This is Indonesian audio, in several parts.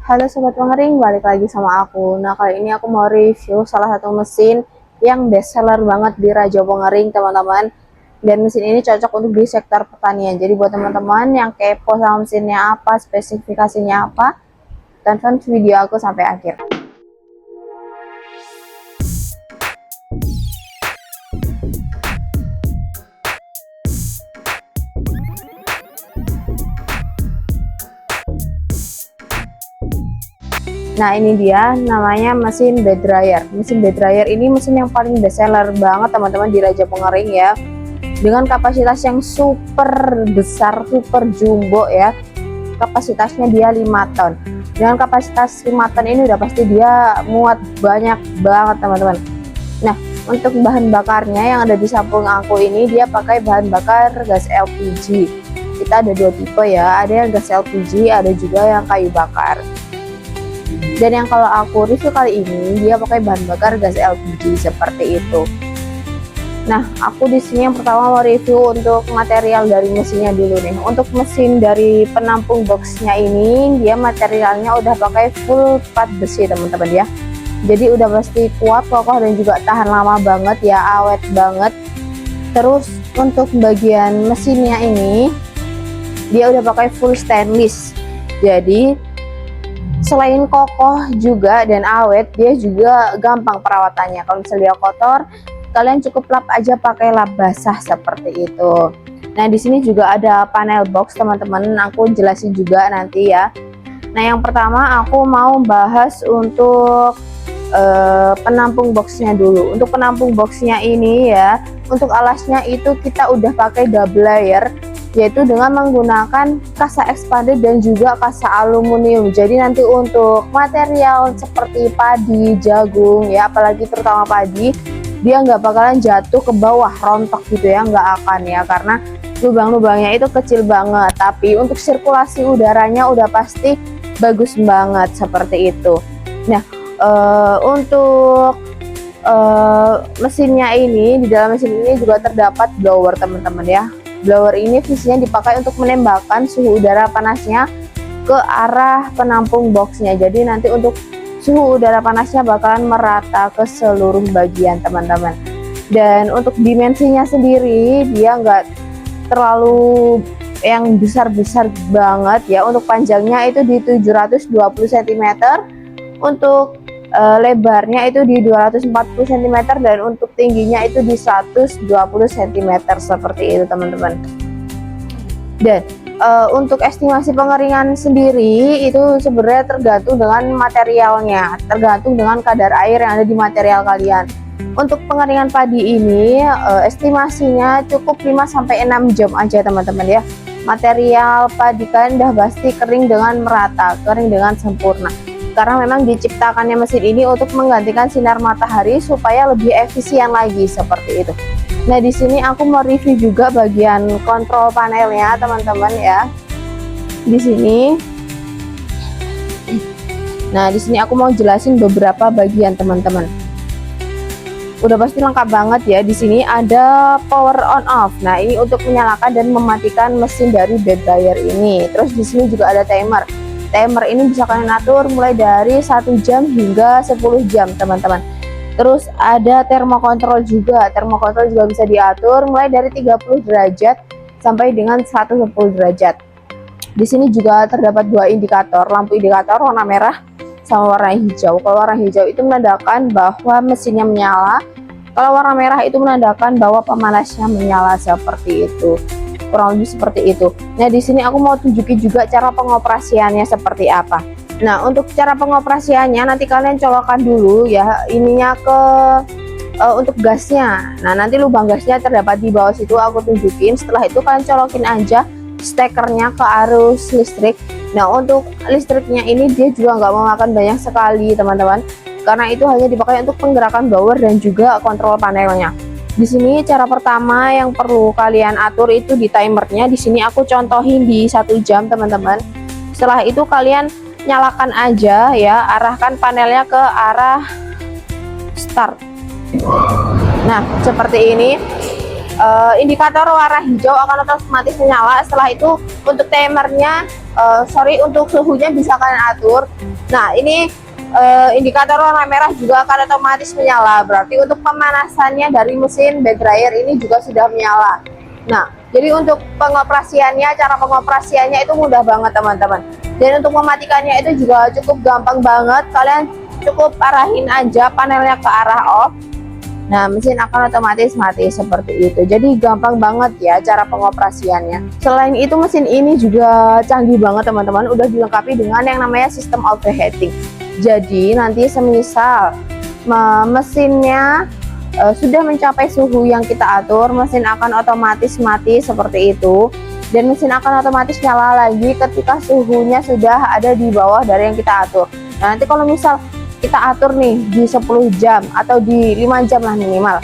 Halo Sobat Pengering, balik lagi sama aku. Nah, kali ini aku mau review salah satu mesin yang best seller banget di Raja Pengering, teman-teman. Dan mesin ini cocok untuk di sektor pertanian. Jadi buat teman-teman yang kepo sama mesinnya apa, spesifikasinya apa, tonton video aku sampai akhir. Nah, ini dia namanya mesin bed dryer. Mesin bed dryer ini mesin yang paling best seller banget teman-teman di Raja Pengering ya. Dengan kapasitas yang super besar, super jumbo ya. Kapasitasnya dia 5 ton. Dengan kapasitas 5 ton ini udah pasti dia muat banyak banget teman-teman. Nah, untuk bahan bakarnya yang ada di samping aku ini dia pakai bahan bakar gas LPG. Kita ada dua tipe ya, ada yang gas LPG, ada juga yang kayu bakar. Dan yang kalau aku review kali ini dia pakai bahan bakar gas LPG seperti itu. Nah, aku di sini yang pertama mau review untuk material dari mesinnya dulu nih. Untuk mesin dari penampung boxnya ini dia materialnya udah pakai full plat besi teman-teman ya. Jadi udah pasti kuat, kokoh dan juga tahan lama banget ya, awet banget. Terus untuk bagian mesinnya ini dia udah pakai full stainless. Jadi selain kokoh juga dan awet, dia juga gampang perawatannya. Kalau misalnya dia kotor, kalian cukup lap aja pakai lap basah seperti itu. Nah, di sini juga ada panel box teman-teman, aku jelasin juga nanti ya. Nah, yang pertama aku mau bahas untuk penampung boxnya dulu. Untuk penampung boxnya ini ya, untuk alasnya itu kita udah pakai double layer, yaitu dengan menggunakan kasa expanded dan juga kasa aluminium. Jadi nanti untuk material seperti padi, jagung ya, apalagi terutama padi, dia nggak bakalan jatuh ke bawah rontok gitu ya, nggak akan ya, karena lubang-lubangnya itu kecil banget. Tapi untuk sirkulasi udaranya udah pasti bagus banget seperti itu. Nah, untuk mesinnya ini, di dalam mesin ini juga terdapat blower teman-teman ya. Blower ini fungsinya dipakai untuk menembakkan suhu udara panasnya ke arah penampung boxnya. Jadi nanti untuk suhu udara panasnya bakalan merata ke seluruh bagian teman-teman. Dan untuk dimensinya sendiri dia nggak terlalu yang besar-besar banget ya. Untuk panjangnya itu di 720 cm, untuk lebarnya itu di 240 cm, dan untuk tingginya itu di 120 cm seperti itu teman-teman. Dan untuk estimasi pengeringan sendiri itu sebenarnya tergantung dengan materialnya, tergantung dengan kadar air yang ada di material kalian. Untuk pengeringan padi ini estimasinya cukup 5-6 jam aja teman-teman ya. Material padi kalian udah pasti kering dengan merata, kering dengan sempurna. Karena memang diciptakannya mesin ini untuk menggantikan sinar matahari supaya lebih efisien lagi seperti itu. Nah, di sini aku mau review juga bagian kontrol panelnya teman-teman ya. Di sini. Nah, di sini aku mau jelasin beberapa bagian teman-teman. Udah pasti lengkap banget ya. Di sini ada power on off. Nah, ini untuk menyalakan dan mematikan mesin dari bed dryer ini. Terus di sini juga ada timer. Timer ini bisa kalian atur mulai dari 1 jam hingga 10 jam teman-teman. Terus ada termokontrol juga. Termokontrol juga bisa diatur mulai dari 30 derajat sampai dengan 110 derajat. Di sini juga terdapat dua indikator, lampu indikator warna merah sama warna hijau. Kalau warna hijau itu menandakan bahwa mesinnya menyala. Kalau warna merah itu menandakan bahwa pemanasnya menyala seperti itu. Kurang lebih seperti itu. Nah, di sini aku mau tunjukin juga cara pengoperasiannya seperti apa. Nah, untuk cara pengoperasiannya nanti kalian colokkan dulu ya ininya ke untuk gasnya. Nah, nanti lubang gasnya terdapat di bawah situ, aku tunjukin. Setelah itu kalian colokin aja stekernya ke arus listrik. Nah, untuk listriknya ini dia juga nggak memakan banyak sekali teman-teman, karena itu hanya dipakai untuk penggerakan blower dan juga kontrol panelnya. Di sini cara pertama yang perlu kalian atur itu di timernya. Di sini aku contohin di 1 jam teman-teman. Setelah itu kalian nyalakan aja ya, arahkan panelnya ke arah start. Nah, seperti ini. Indikator warna hijau akan otomatis menyala. Setelah itu untuk timernya, untuk suhunya bisa kalian atur Nah, ini indikator warna merah juga akan otomatis menyala. Berarti untuk pemanasannya dari mesin bed dryer ini juga sudah menyala. Nah, jadi untuk pengoperasiannya, cara pengoperasiannya itu mudah banget teman-teman. Dan untuk mematikannya itu juga cukup gampang banget. Kalian cukup arahin aja panelnya ke arah off. Nah, mesin akan otomatis mati seperti itu. Jadi gampang banget ya cara pengoperasiannya. Selain itu mesin ini juga canggih banget teman-teman. Udah dilengkapi dengan yang namanya sistem overheating. Jadi nanti semisal mesinnya sudah mencapai suhu yang kita atur, mesin akan otomatis mati seperti itu. Dan mesin akan otomatis nyala lagi ketika suhunya sudah ada di bawah dari yang kita atur. Nah, nanti kalau misal kita atur nih di 10 jam atau di 5 jam lah minimal.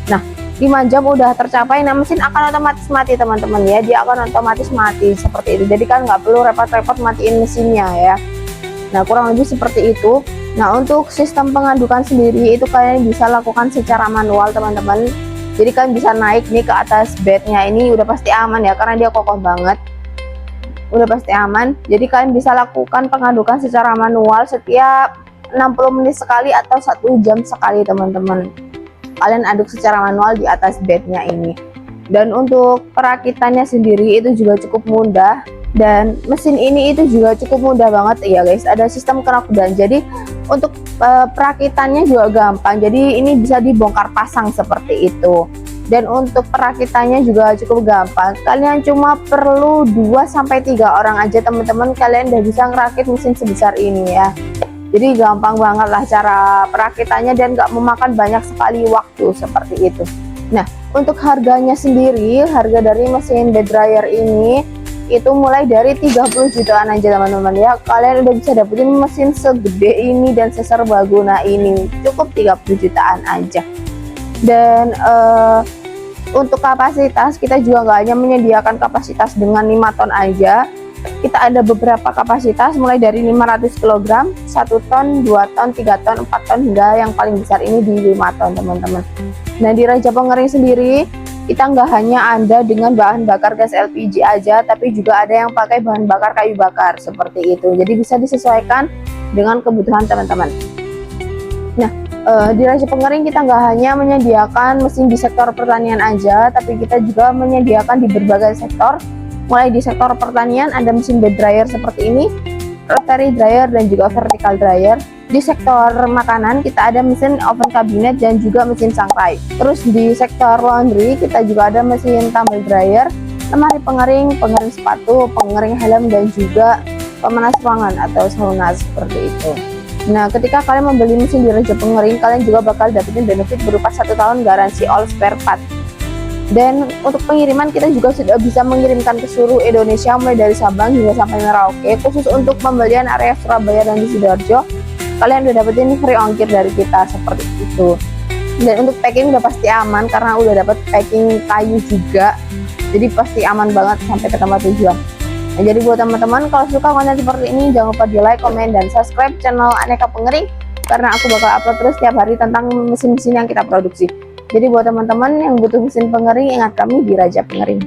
Nah, 5 jam udah tercapai, nah mesin akan otomatis mati teman-teman ya. Dia akan otomatis mati seperti itu. Jadi kan nggak perlu repot-repot matiin mesinnya ya. Nah, kurang lebih seperti itu. Nah, untuk sistem pengadukan sendiri itu kalian bisa lakukan secara manual teman-teman. Jadi kalian bisa naik nih ke atas bednya, ini udah pasti aman ya karena dia kokoh banget. Udah pasti aman. Jadi kalian bisa lakukan pengadukan secara manual setiap 60 menit sekali atau 1 jam sekali teman-teman. Kalian aduk secara manual di atas bednya ini. Dan untuk perakitannya sendiri itu juga cukup mudah. Dan mesin ini itu juga cukup mudah banget ya guys. Ada sistem knockdown. Jadi untuk perakitannya juga gampang. Jadi ini bisa dibongkar pasang seperti itu. Dan untuk perakitannya juga cukup gampang. Kalian cuma perlu 2-3 orang aja teman-teman. Kalian udah bisa ngerakit mesin sebesar ini ya. Jadi gampang banget lah cara perakitannya dan gak memakan banyak sekali waktu seperti itu. Nah, untuk harganya sendiri, harga dari mesin bed dryer ini itu mulai dari 30 jutaan aja teman-teman ya. Kalian udah bisa dapetin mesin segede ini dan seserbaguna ini. Cukup 30 jutaan aja. Dan untuk kapasitas kita juga nggak hanya menyediakan kapasitas dengan 5 ton aja. Kita ada beberapa kapasitas mulai dari 500 kg, 1 ton, 2 ton, 3 ton, 4 ton hingga yang paling besar ini di 5 ton teman-teman. Nah, di Raja Pengering sendiri kita nggak hanya ada dengan bahan bakar gas LPG aja, tapi juga ada yang pakai bahan bakar kayu bakar seperti itu. Jadi bisa disesuaikan dengan kebutuhan teman-teman. Nah, di Raja Pengering kita nggak hanya menyediakan mesin di sektor pertanian aja, tapi kita juga menyediakan di berbagai sektor. Mulai di sektor pertanian ada mesin bed dryer seperti ini, rotary dryer dan juga vertical dryer. Di sektor makanan kita ada mesin oven cabinet dan juga mesin sangrai. Terus di sektor laundry kita juga ada mesin tumble dryer, lemari pengering, pengering sepatu, pengering helm dan juga pemanas ruangan atau sauna seperti itu. Nah, ketika kalian membeli mesin di Raja Pengering, kalian juga bakal dapetin benefit berupa 1 tahun garansi all spare part. Dan untuk pengiriman kita juga sudah bisa mengirimkan ke seluruh Indonesia mulai dari Sabang hingga sampai Merauke. Khusus untuk pembelian area Surabaya dan di Sidoarjo, kalian udah dapetin free ongkir dari kita seperti itu. Dan untuk packing udah pasti aman karena udah dapet packing kayu juga. Jadi pasti aman banget sampai ke tempat tujuan. Nah, jadi buat teman-teman kalau suka konten seperti ini jangan lupa di like, komen, dan subscribe channel Aneka Pengering karena aku bakal upload terus setiap hari tentang mesin-mesin yang kita produksi. Jadi buat teman-teman yang butuh mesin pengering, ingat kami di Raja Pengering.